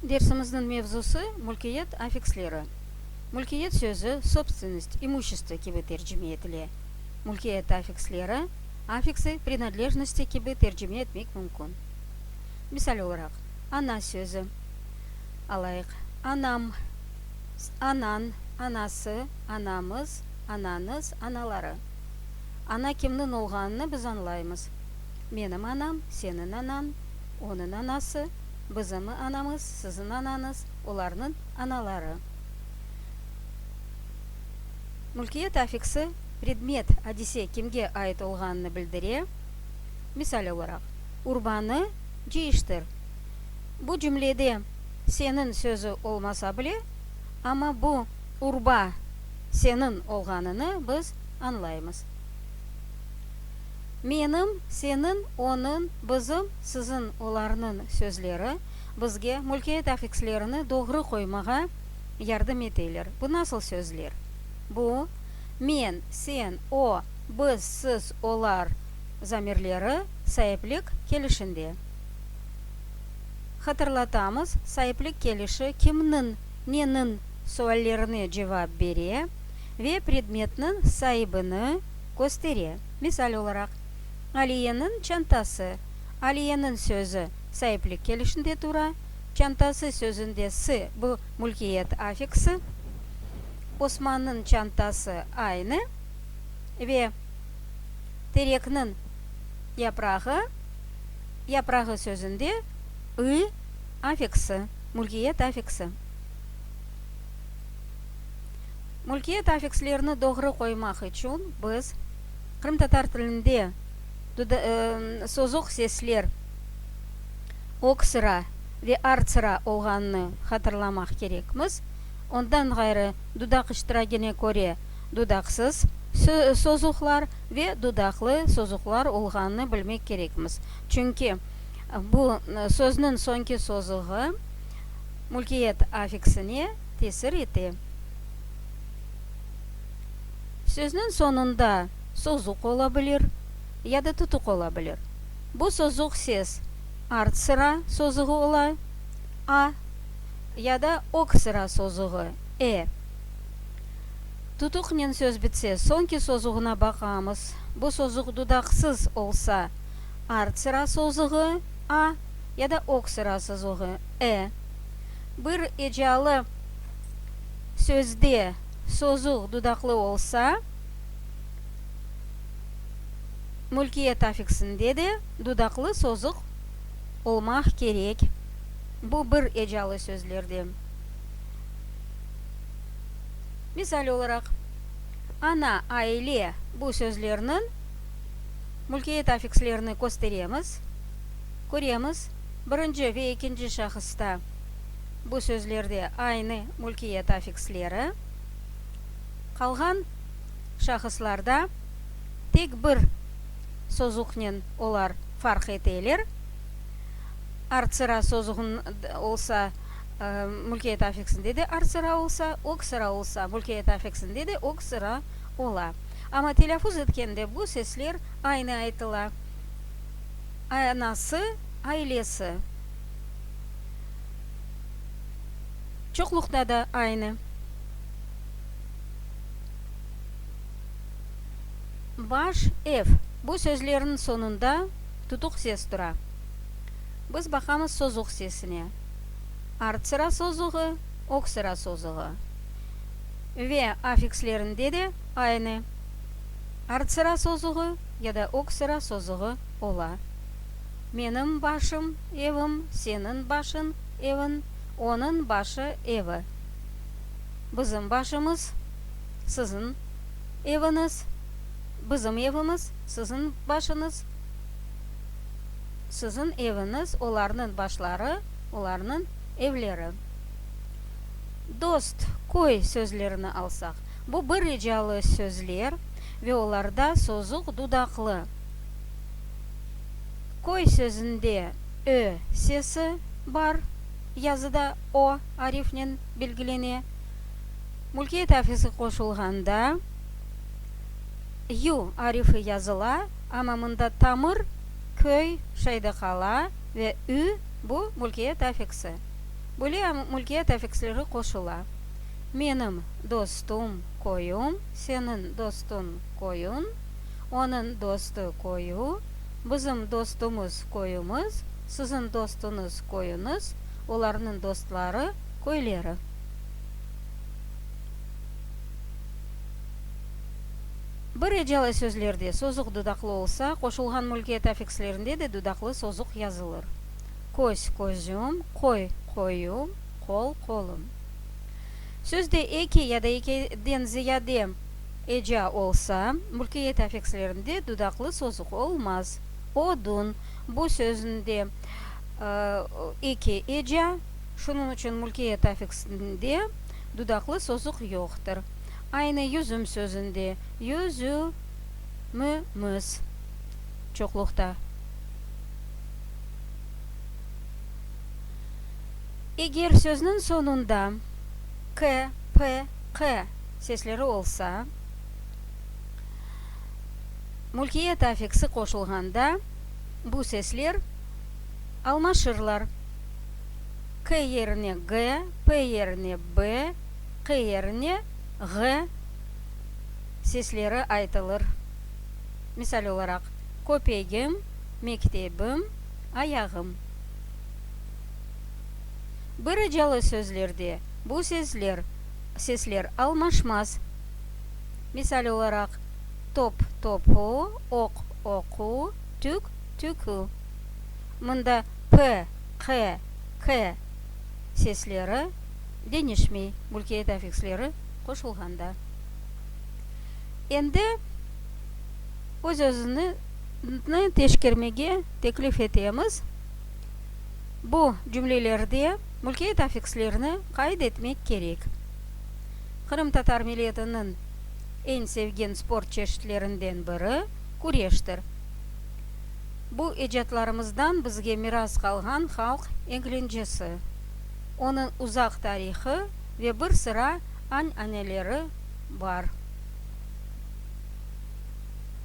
Дерсіміздің мевзусы мүлкиет аффикслері. Мүлкиет сөзі собственность, имущество кебі тәржіме етіле. Мүлкиет аффикслері аффиксы принадлежности кебі тәржіме етмек мүмкін. Мисал olarak, ана сөзі. Алайық, анам, анан, анасы, анамыз, ананыз, аналары. Ана кімнің олғаныны біз аңлаймыз. Менің анам, сенің анан, оның анасы, біздің анамыз, сіздің анаңыз, оларның аналары. Мүлкиет аффиксы предмет әдесе кімге айт олғаныны білдіре. Мисал olarak, урбаны жейіштір. Бұл жүмледе сенің сөзі олмаса біле, ама бұл урба сенің олғаныны біз аңлаймыз. Менің, сенің, оның, бізім, сізін, оларының сөзлері бізге мүлкиет аффикслеріні doğru қоймаға ярдым етейлер. Бұл насыл сөзлер? Бұл мен, сен, о, біз, сіз, олар замирлері сайыплік келішінде. Хатырлатамыз, сайыплік келіші кімнің, ненің суаллеріне жауап бере ве предметнің сайыбыны көстере. Мисал olarak, Алиенің чантасы. Алиенің сөзі сайыплік келішінде тұра. Чантасы сөзінде сы бұл мүлкиет аффиксы. Османның чантасы айны. Ве терекнің япрағы сөзінде ы аффиксы, мүлкиет аффиксы. Мүлкиет аффикслеріні doğru қоймақ үшін біз Крым татар тілінде созық сеслер оксыра ве арцыра олғанны хатырламақ керекміз. Ондан ғайры дудақ іштірагене көре дудақсыз созықлар ве дудақлы созықлар олғанны білмек керекміз. Чүнки бұл сөзінің сонки созығы мүлкиет аффиксіне тесір ете. Сөзінің сонында созық олабілер, яда тұтық олабілер. Бұл созық сез артсыра созығы ола, а, яда оксыра созығы, Тұтықнен сөз бітсе, сонки созығына бақамыз. Бұл созық дудақсыз олса, артсыра созығы, а, яда оксыра созығы, Бір ежалы сөзде созық дудақлы олса, мүлкиет аффиксінде де дудақлы созық олмақ керек. Бұл бір ежалы сөзлерде. Мисал olarak, ана, айле бұл сөзлерінің мүлкиет аффикслеріні көстереміз. Көреміз, бірінші ве екінші шақыста бұл сөзлерде айны мүлкиет аффикслері. Қалған шақысларда тек бір созықнен олар фарқ етейлер. Арцыра созығын олса мүлкиет аффиксінде де арцыра олса, оксыра олса мүлкиет аффиксінде де оксыра ола. Ама телефуз еткенде бұл сеслер айны айтыла. Анасы, айлесі. Чоқлықта да айны. Баш, эф. Бұл сөзлерінің сонында тұтық сес тұра. Біз бақамыз созық сесіне. Артсыра созығы, оксыра созығы. Ве аффикслерінде де айны. Артсыра созығы, яда оксыра созығы ола. Менің башым, евім, сенің башын, евін, оның башы, еві. Біздің башымыз, сіздің евіңіз, Bizim evimiz, sizin başınız, sizin eviniz, onların başları, onların evleri. Dost, koy sözlerini alsak. Bu bir ricalı sözler ve onlarda sozuk dudaklı. Koy sözünde ö sesi var, yazıda o harfinin belgilene. Мүлкиет аффиксы қосылғанда ю арифы yazıla, ama mında tamır, köy, şeyde kala ve ü bu mülkiyet afiksi. Бүле мүлкият аффикслері қошыла. Менің достым қойым, сенің достың қойын, оның досты қойы, bizim dostumuz қойымыз, sizin dostunuz қойыңыз, оларның достлары қойлері. Бір ежалы сөзлерде созық дудақлы олса, қошылған мүлкиет аффикслерінде де дудақлы созық yazılır. Көз көзім, қой қойым, қол қолым. Сөзде екі яда екіден зияде эжа olsa, мүлкиет аффикслерінде дудақлы созық olmaz. Odun bu sözünde iki эжа, şunun için мүлкиет аффиксінде dudaqlı sozuk yoxdur. Aynı yüzüm sözünde yüzümüz çoxluqda. Eğer sözünün sonunda k, p, k sesleri olsa, мүлкиет аффиксы qoşulğanda bu sesler almaşırlar. K yerine G, P yerine B, K yerine G sesleri aytılır. Misal olarak köpegim, mektebim, ayağım. Bir ecalı sözlerde bu sesler almaşmaz. Misal olarak top topu, ok oku, tük tükü. Mında P, K, K sesleri denişmey, мүлкиет аффикслері qoşulğanda. Endi öz-özünü teşkirmege teklif etemiz. Bu cümlelerde мүлкиет аффикслерini kaydetmek gerek. Kırım Tatar milletinin en sevgen spor çeşitlerinden biri kureştir. Bu icatlarımızdan bizge miras kalgan halk eğlencesi. Onun uzak tarihi ve bir sıra anneleri var.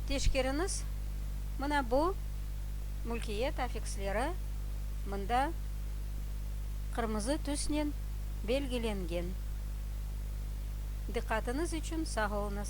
Teşkiriniz, mına bu мүлкиет аффикслері mında kırmızı tüsnen belgelengen. Dikkatiniz için sağ olunuz.